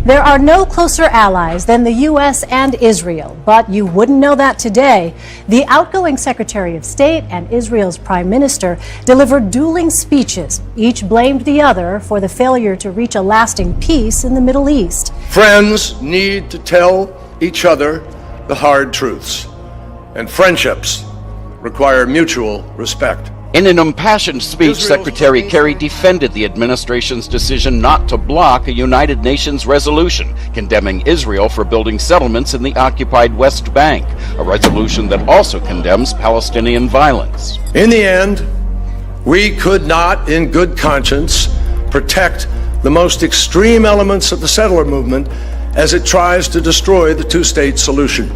There are no closer allies than the U.S. and Israel, but you wouldn't know that today. The outgoing Secretary of State and Israel's Prime Minister delivered dueling speeches. Each blamed the other for the failure to reach a lasting peace in the Middle East. Friends need to tell each other the hard truths, and friendships require mutual respect. In an impassioned speech, Secretary Kerry defended the administration's decision not to block a United Nations resolution condemning Israel for building settlements in the occupied West Bank, a resolution that also condemns Palestinian violence. In the end, we could not, in good conscience, protect the most extreme elements of the settler movement as it tries to destroy the two-state solution.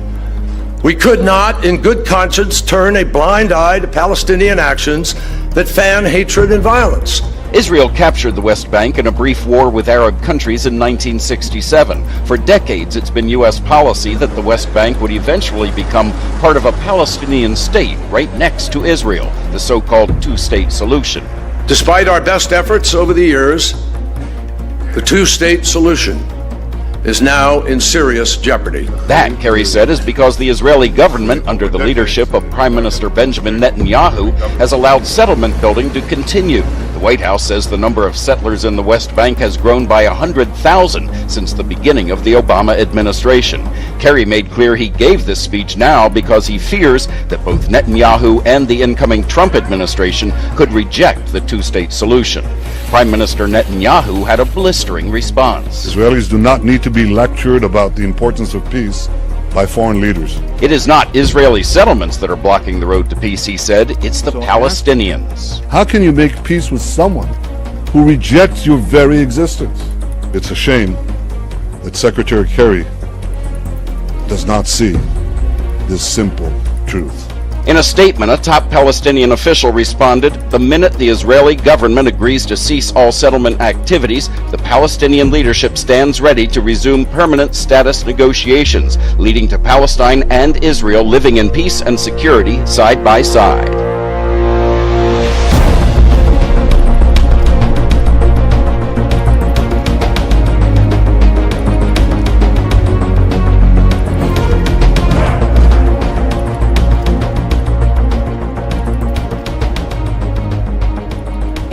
We could not, in good conscience, turn a blind eye to Palestinian actions that fan hatred and violence. Israel captured the West Bank in a brief war with Arab countries in 1967. For decades, it's been U.S. policy that the West Bank would eventually become part of a Palestinian state right next to Israel, the so-called two-state solution. Despite our best efforts over the years, the two-state solution is now in serious jeopardy. That, Kerry said, is because the Israeli government, under the leadership of Prime Minister Benjamin Netanyahu, has allowed settlement building to continue. The White House says the number of settlers in the West Bank has grown by 100,000 since the beginning of the Obama administration. Kerry made clear he gave this speech now because he fears that both Netanyahu and the incoming Trump administration could reject the two-state solution. Prime Minister Netanyahu had a blistering response. Israelis do not need to be lectured about the importance of peace by foreign leaders. It is not Israeli settlements that are blocking the road to peace, he said. It's the Palestinians. How can you make peace with someone who rejects your very existence? It's a shame that Secretary Kerry does not see this simple truth. In a statement, a top Palestinian official responded, "The minute the Israeli government agrees to cease all settlement activities, the Palestinian leadership stands ready to resume permanent status negotiations, leading to Palestine and Israel living in peace and security side by side."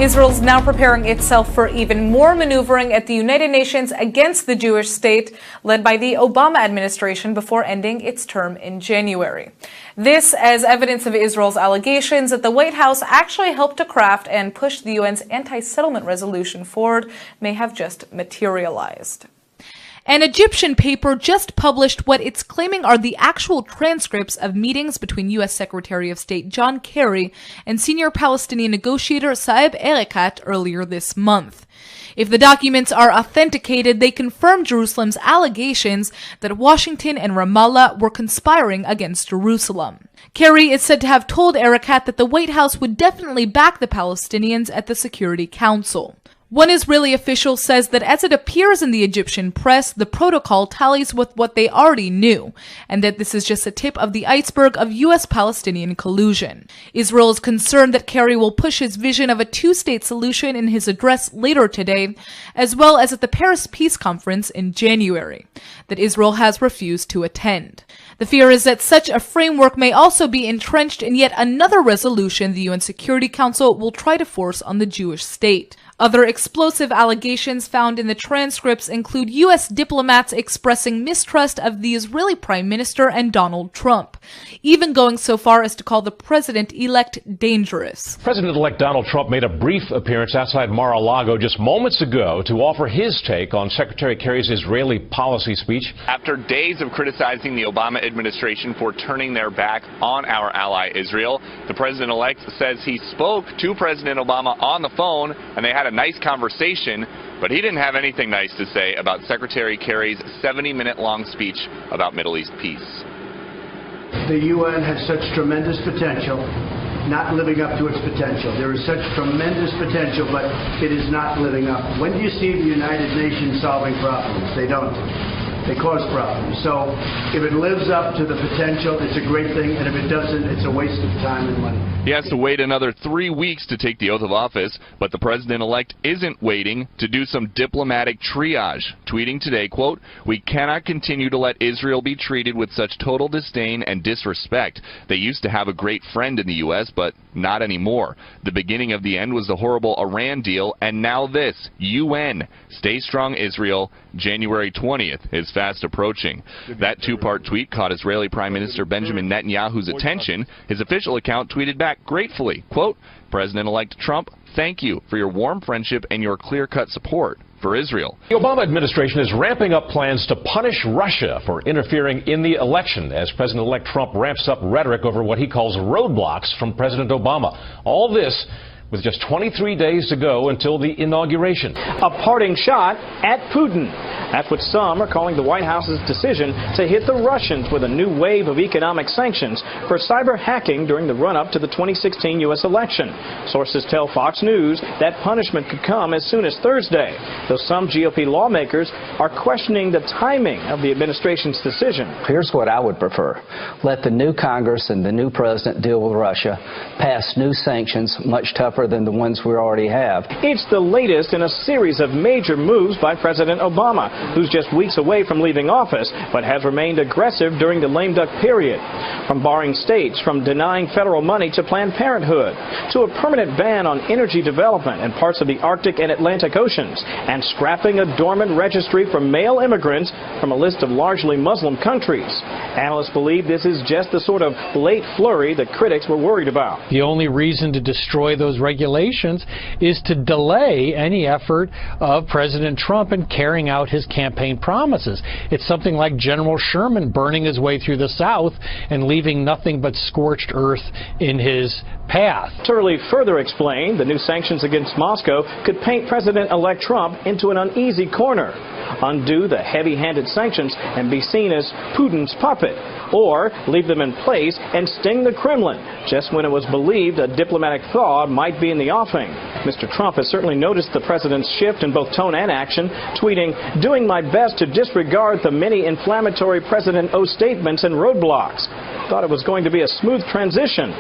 Israel's now preparing itself for even more maneuvering at the United Nations against the Jewish state led by the Obama administration before ending its term in January. This as evidence of Israel's allegations that the White House actually helped to craft and push the UN's anti-settlement resolution forward may have just materialized. An Egyptian paper just published what it's claiming are the actual transcripts of meetings between U.S. Secretary of State John Kerry and senior Palestinian negotiator Saeb Erekat earlier this month. If the documents are authenticated, they confirm Jerusalem's allegations that Washington and Ramallah were conspiring against Jerusalem. Kerry is said to have told Erekat that the White House would definitely back the Palestinians at the Security Council. One Israeli official says that as it appears in the Egyptian press, the protocol tallies with what they already knew, and that this is just a tip of the iceberg of U.S.-Palestinian collusion. Israel is concerned that Kerry will push his vision of a two-state solution in his address later today, as well as at the Paris Peace Conference in January, that Israel has refused to attend. The fear is that such a framework may also be entrenched in yet another resolution the UN Security Council will try to force on the Jewish state. Other explosive allegations found in the transcripts include U.S. diplomats expressing mistrust of the Israeli Prime Minister and Donald Trump, even going so far as to call the president-elect dangerous. President-elect Donald Trump made a brief appearance outside Mar-a-Lago just moments ago to offer his take on Secretary Kerry's Israeli policy speech. After days of criticizing the Obama administration for turning their back on our ally Israel, the president-elect says he spoke to President Obama on the phone and they had a nice conversation, but he didn't have anything nice to say about Secretary Kerry's 70-minute-long speech about Middle East peace. The UN has such tremendous potential, not living up to its potential. There is such tremendous potential, but it is not living up. When do you see the United Nations solving problems? They don't. They cause problems. So if it lives up to the potential, it's a great thing, and if it doesn't, it's a waste of time and money. He has to wait another 3 weeks to take the oath of office, but the president-elect isn't waiting to do some diplomatic triage. Tweeting today, quote, "We cannot continue to let Israel be treated with such total disdain and disrespect. They used to have a great friend in the U.S., but not anymore. The beginning of the end was the horrible Iran deal, and now this. UN. Stay strong, Israel. January 20th is fast approaching." That two-part tweet caught Israeli Prime Minister Benjamin Netanyahu's attention. His official account tweeted back gratefully, quote, "President-elect Trump, thank you for your warm friendship and your clear-cut support for Israel." The Obama administration is ramping up plans to punish Russia for interfering in the election as President-elect Trump ramps up rhetoric over what he calls roadblocks from President Obama. All this with just 23 days to go until the inauguration. A parting shot at Putin. That's what some are calling the White House's decision to hit the Russians with a new wave of economic sanctions for cyber hacking during the run-up to the 2016 U.S. election. Sources tell Fox News that punishment could come as soon as Thursday, though some GOP lawmakers are questioning the timing of the administration's decision. Here's what I would prefer. Let the new Congress and the new president deal with Russia, pass new sanctions much tougher than the ones we already have. It's the latest in a series of major moves by President Obama, who's just weeks away from leaving office, but has remained aggressive during the lame duck period. From barring states from denying federal money to Planned Parenthood, to a permanent ban on energy development in parts of the Arctic and Atlantic Oceans, and scrapping a dormant registry for male immigrants from a list of largely Muslim countries. Analysts believe this is just the sort of late flurry that critics were worried about. The only reason to destroy those regulations is to delay any effort of President Trump in carrying out his campaign promises. It's something like General Sherman burning his way through the South and leaving nothing but scorched earth in his path. Turley further explained the new sanctions against Moscow could paint President-elect Trump into an uneasy corner. Undo the heavy-handed sanctions and be seen as Putin's puppet, or leave them in place and sting the Kremlin just when it was believed a diplomatic thaw might be in the offing. Mr. Trump has certainly noticed the president's shift in both tone and action, tweeting, "Doing my best to disregard the many inflammatory President O statements and roadblocks. Thought it was going to be a smooth transition.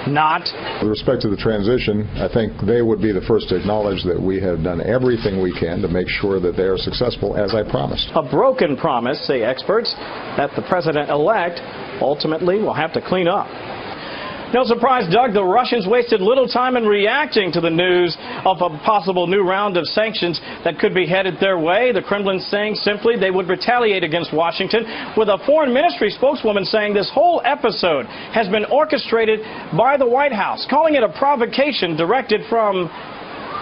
Not." With respect to the transition, I think they would be the first to acknowledge that we have done everything we can to make sure that they are successful, as I promised. A broken promise, say experts, that the president-elect ultimately will have to clean up. No surprise, Doug, the Russians wasted little time in reacting to the news of a possible new round of sanctions that could be headed their way. The Kremlin saying simply they would retaliate against Washington, with a foreign ministry spokeswoman saying this whole episode has been orchestrated by the White House, calling it a provocation directed from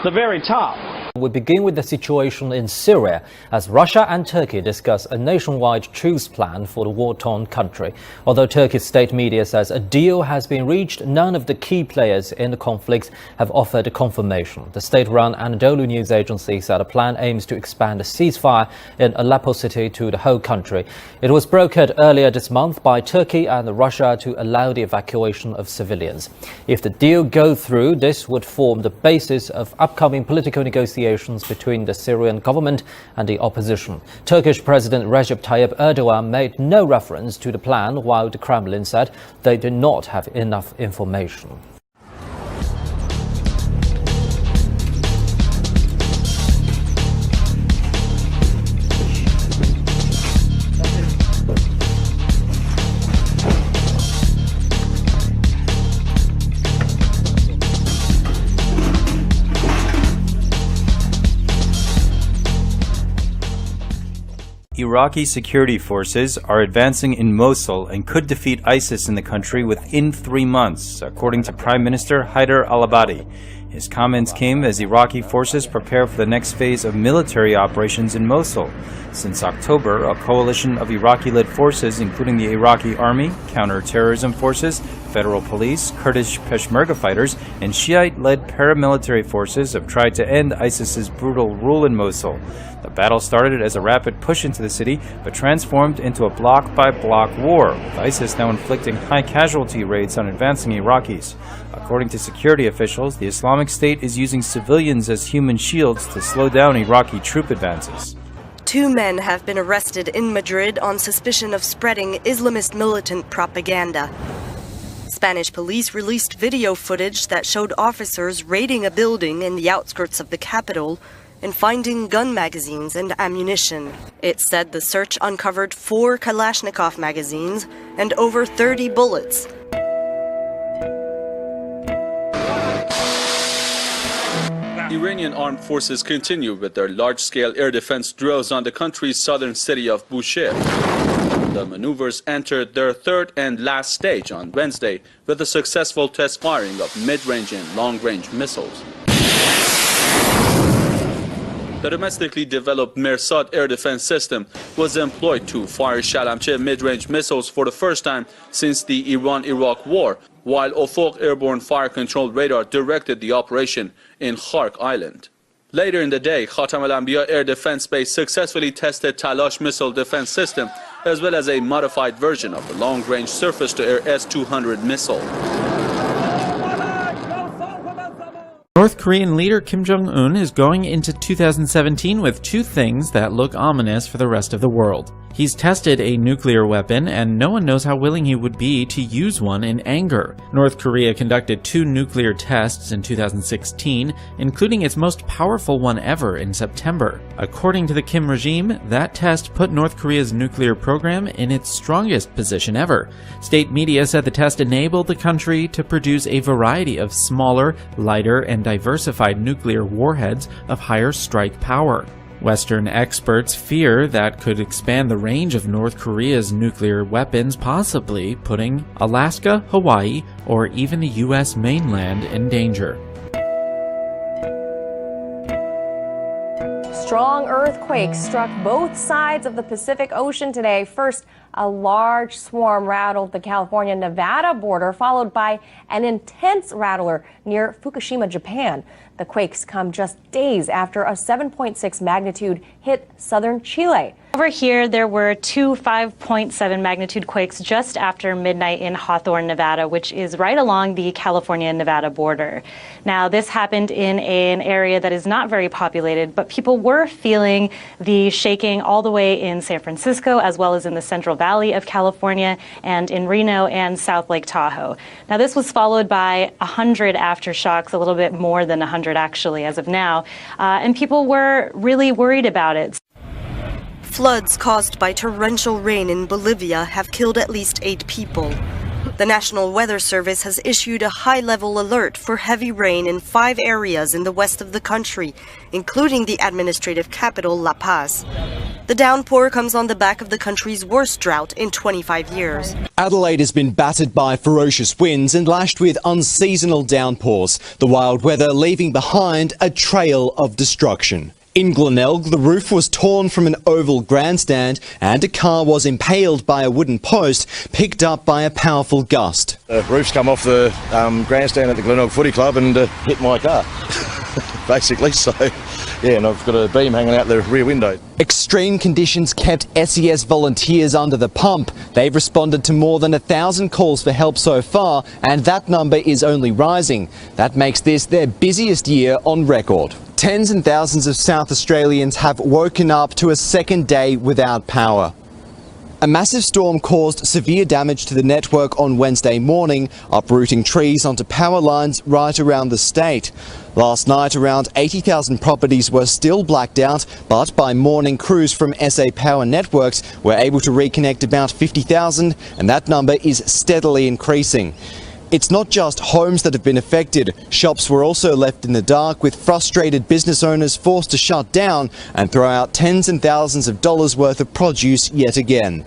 the very top. We begin with the situation in Syria as Russia and Turkey discuss a nationwide truce plan for the war-torn country. Although Turkish state media says a deal has been reached, none of the key players in the conflict have offered confirmation. The state-run Anadolu news agency said a plan aims to expand a ceasefire in Aleppo city to the whole country. It was brokered earlier this month by Turkey and Russia to allow the evacuation of civilians. If the deal goes through, this would form the basis of upcoming political negotiations between the Syrian government and the opposition. Turkish President Recep Tayyip Erdogan made no reference to the plan, while the Kremlin said they did not have enough information. Iraqi security forces are advancing in Mosul and could defeat ISIS in the country within 3 months, according to Prime Minister Haider al-Abadi. His comments came as Iraqi forces prepare for the next phase of military operations in Mosul. Since October, a coalition of Iraqi-led forces, including the Iraqi Army, counter-terrorism forces, federal police, Kurdish Peshmerga fighters, and Shiite-led paramilitary forces have tried to end ISIS's brutal rule in Mosul. The battle started as a rapid push into the city, but transformed into a block-by-block war, with ISIS now inflicting high casualty rates on advancing Iraqis. According to security officials, the Islamic State is using civilians as human shields to slow down Iraqi troop advances. 2 men have been arrested in Madrid on suspicion of spreading Islamist militant propaganda. Spanish police released video footage that showed officers raiding a building in the outskirts of the capital and finding gun magazines and ammunition. It said the search uncovered 4 Kalashnikov magazines and over 30 bullets. Iranian armed forces continue with their large-scale air defense drills on the country's southern city of Bushehr. The maneuvers entered their third and last stage on Wednesday with the successful test firing of mid-range and long-range missiles. The domestically developed Mersad air defense system was employed to fire Shalamche mid-range missiles for the first time since the Iran-Iraq war, while Ofoq airborne fire control radar directed the operation in Khark Island. Later in the day, Khatam al-Anbiya air defense base successfully tested Talash missile defense system, as well as a modified version of the long-range surface-to-air S-200 missile. North Korean leader Kim Jong-un is going into 2017 with 2 things that look ominous for the rest of the world. He's tested a nuclear weapon, and no one knows how willing he would be to use one in anger. North Korea conducted 2 nuclear tests in 2016, including its most powerful one ever in September. According to the Kim regime, that test put North Korea's nuclear program in its strongest position ever. State media said the test enabled the country to produce a variety of smaller, lighter, and diversified nuclear warheads of higher strike power. Western experts fear that could expand the range of North Korea's nuclear weapons, possibly putting Alaska, Hawaii, or even the U.S. mainland in danger. Strong earthquakes struck both sides of the Pacific Ocean today. First, a large swarm rattled the California-Nevada border, followed by an intense rattler near Fukushima, Japan. The quakes come just days after a 7.6 magnitude hit southern Chile. Over here, there were 2 5.7 magnitude quakes just after midnight in Hawthorne, Nevada, which is right along the California-Nevada border. Now, this happened in an area that is not very populated, but people were feeling the shaking all the way in San Francisco, as well as in the Central Valley of California and in Reno and South Lake Tahoe. Now, this was followed by 100 aftershocks, a little bit more than 100 actually as of now, and people were really worried about it. Floods caused by torrential rain in Bolivia have killed at least 8 people. The National Weather Service has issued a high-level alert for heavy rain in 5 areas in the west of the country, including the administrative capital, La Paz. The downpour comes on the back of the country's worst drought in 25 years. Adelaide has been battered by ferocious winds and lashed with unseasonal downpours, the wild weather leaving behind a trail of destruction. In Glenelg, the roof was torn from an oval grandstand and a car was impaled by a wooden post picked up by a powerful gust. The roof's come off the grandstand at the Glenelg Footy Club and hit my car, basically, so yeah, and I've got a beam hanging out the rear window. Extreme conditions kept SES volunteers under the pump. They've responded to more than 1,000 calls for help so far, and that number is only rising. That makes this their busiest year on record. Tens and thousands of South Australians have woken up to a second day without power. A massive storm caused severe damage to the network on Wednesday morning, uprooting trees onto power lines right around the state. Last night, around 80,000 properties were still blacked out, but by morning, crews from SA Power Networks were able to reconnect about 50,000, and that number is steadily increasing. It's not just homes that have been affected. Shops were also left in the dark, with frustrated business owners forced to shut down and throw out tens and thousands of dollars worth of produce yet again.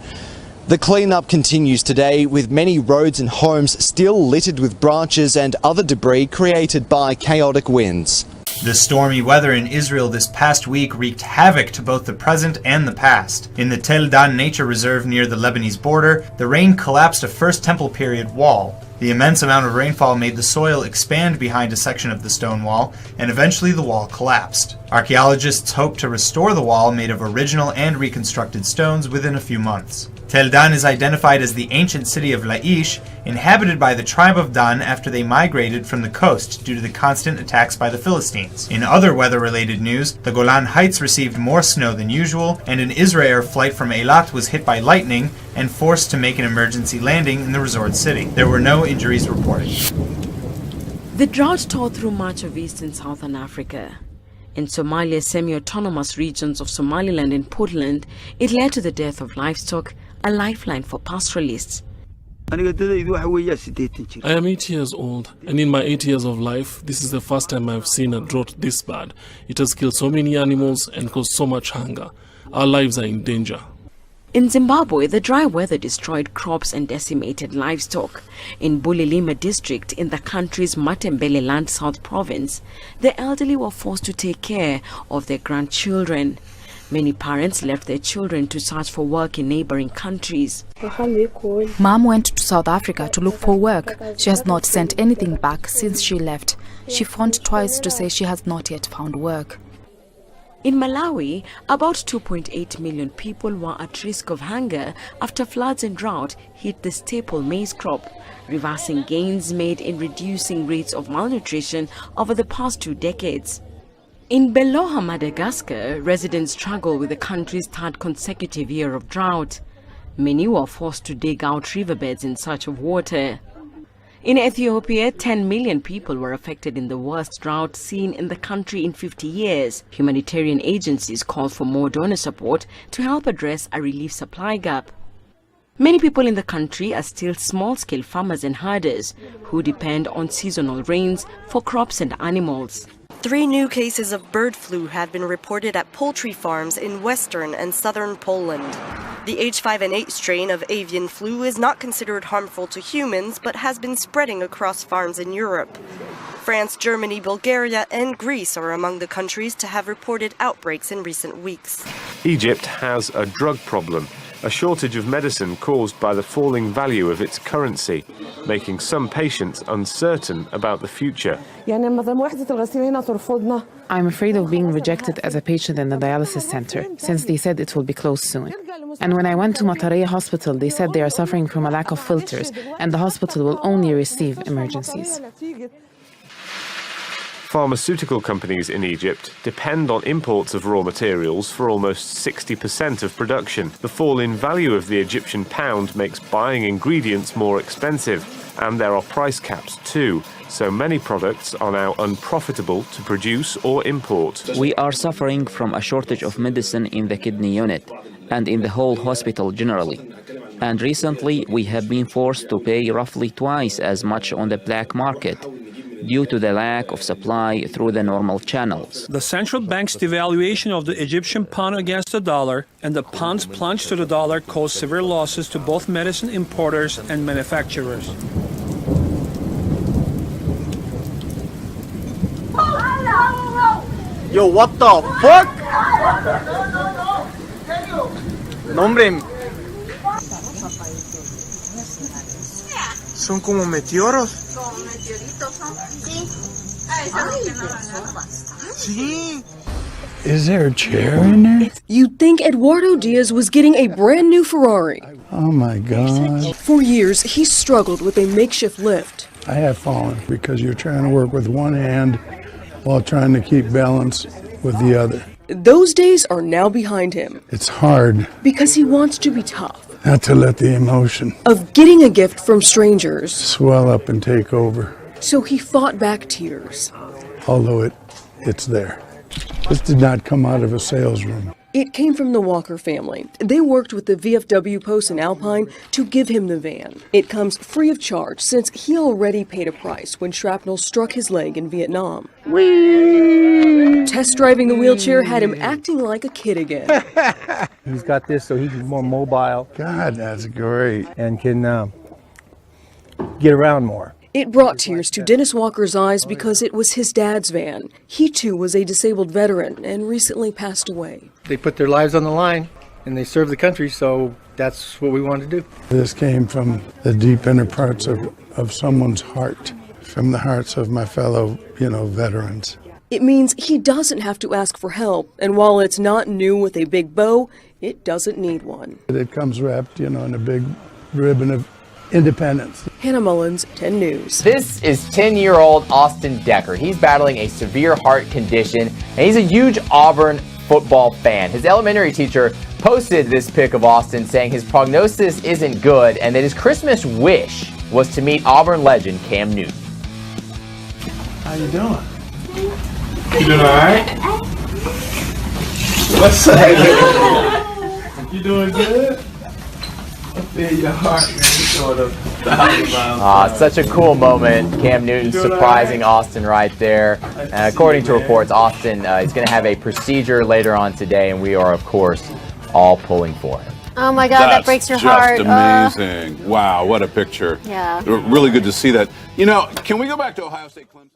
The cleanup continues today, with many roads and homes still littered with branches and other debris created by chaotic winds. The stormy weather in Israel this past week wreaked havoc to both the present and the past. In the Tel Dan Nature Reserve near the Lebanese border, the rain collapsed a First Temple period wall. The immense amount of rainfall made the soil expand behind a section of the stone wall, and eventually the wall collapsed. Archaeologists hope to restore the wall made of original and reconstructed stones within a few months. Tel Dan is identified as the ancient city of Laish, inhabited by the tribe of Dan after they migrated from the coast due to the constant attacks by the Philistines. In other weather-related news, the Golan Heights received more snow than usual, and an Israel flight from Eilat was hit by lightning and forced to make an emergency landing in the resort city. There were no injuries reported. The drought tore through much of East and Southern Africa. In Somalia's semi-autonomous regions of Somaliland and Puntland, it led to the death of livestock, a lifeline for pastoralists. I am 8 years old, and in my 8 years of life, this is the first time I've seen a drought this bad. It has killed so many animals and caused so much hunger. Our lives are in danger. In Zimbabwe, the dry weather destroyed crops and decimated livestock. In Bulilima district, in the country's Matembele Land South province, the elderly were forced to take care of their grandchildren. Many parents left their children to search for work in neighboring countries. Mom went to South Africa to look for work. She has not sent anything back since she left. She phoned twice to say she has not yet found work. In Malawi, about 2.8 million people were at risk of hunger after floods and drought hit the staple maize crop, reversing gains made in reducing rates of malnutrition over the past 2 decades. In Beloha, Madagascar, residents struggle with the country's 3rd consecutive year of drought. Many were forced to dig out riverbeds in search of water. In Ethiopia, 10 million people were affected in the worst drought seen in the country in 50 years. Humanitarian agencies called for more donor support to help address a relief supply gap. Many people in the country are still small-scale farmers and herders who depend on seasonal rains for crops and animals. 3 new cases of bird flu have been reported at poultry farms in western and southern Poland. The H5N8 strain of avian flu is not considered harmful to humans, but has been spreading across farms in Europe. France, Germany, Bulgaria, and Greece are among the countries to have reported outbreaks in recent weeks. Egypt has a drug problem, a shortage of medicine caused by the falling value of its currency, making some patients uncertain about the future. I'm afraid of being rejected as a patient in the dialysis center, since they said it will be closed soon. And when I went to Matareya Hospital, they said they are suffering from a lack of filters, and the hospital will only receive emergencies. Pharmaceutical companies in Egypt depend on imports of raw materials for almost 60% of production. The fall in value of the Egyptian pound makes buying ingredients more expensive, and there are price caps too, so many products are now unprofitable to produce or import. We are suffering from a shortage of medicine in the kidney unit and in the whole hospital generally. And recently we have been forced to pay roughly twice as much on the black market due to the lack of supply through the normal channels. The central bank's devaluation of the Egyptian pound against the dollar and the pound's plunge to the dollar caused severe losses to both medicine importers and manufacturers. Yo, what the fuck? No, hombre. Son como meteoros. Como meteoritos son. Sí. Is there a chair in there? You'd think Eduardo Diaz was getting a brand new Ferrari. Oh my God. For years, he struggled with a makeshift lift. I have fallen because you're trying to work with one hand while trying to keep balance with the other. Those days are now behind him. It's hard because he wants to be tough. Not to let the emotion of getting a gift from strangers swell up and take over. So he fought back tears. Although it's there. This did not come out of a sales room. It came from the Walker family. They worked with the VFW Post in Alpine to give him the van. It comes free of charge since he already paid a price when shrapnel struck his leg in Vietnam. Whee! Test driving the wheelchair had him acting like a kid again. He's got this so he's more mobile. God, that's great. And can get around more. It brought tears to Dennis Walker's eyes because it was his dad's van. He too was a disabled veteran and recently passed away. They put their lives on the line and they serve the country, so that's what we wanted to do. This came from the deep inner parts of someone's heart, from the hearts of my fellow, veterans. It means he doesn't have to ask for help, and while it's not new with a big bow, it doesn't need one. It comes wrapped, in a big ribbon of independence. Hannah Mullins, 10 News. This is 10-year-old Austin Decker. He's battling a severe heart condition, and he's a huge Auburn football fan. His elementary teacher posted this pic of Austin saying his prognosis isn't good and that his Christmas wish was to meet Auburn legend Cam Newton. How you doing? You doing all right? What's up? You doing good? I feel your heart, man. You're going 1,000 miles. Such a cool moment. Cam Newton surprising Austin right there. According to reports, Austin is going to have a procedure later on today, and we are, of course, all pulling for him. Oh my God, that breaks your heart. That's just amazing. Wow, what a picture. Yeah. Really good to see that. Can we go back to Ohio State Clemson?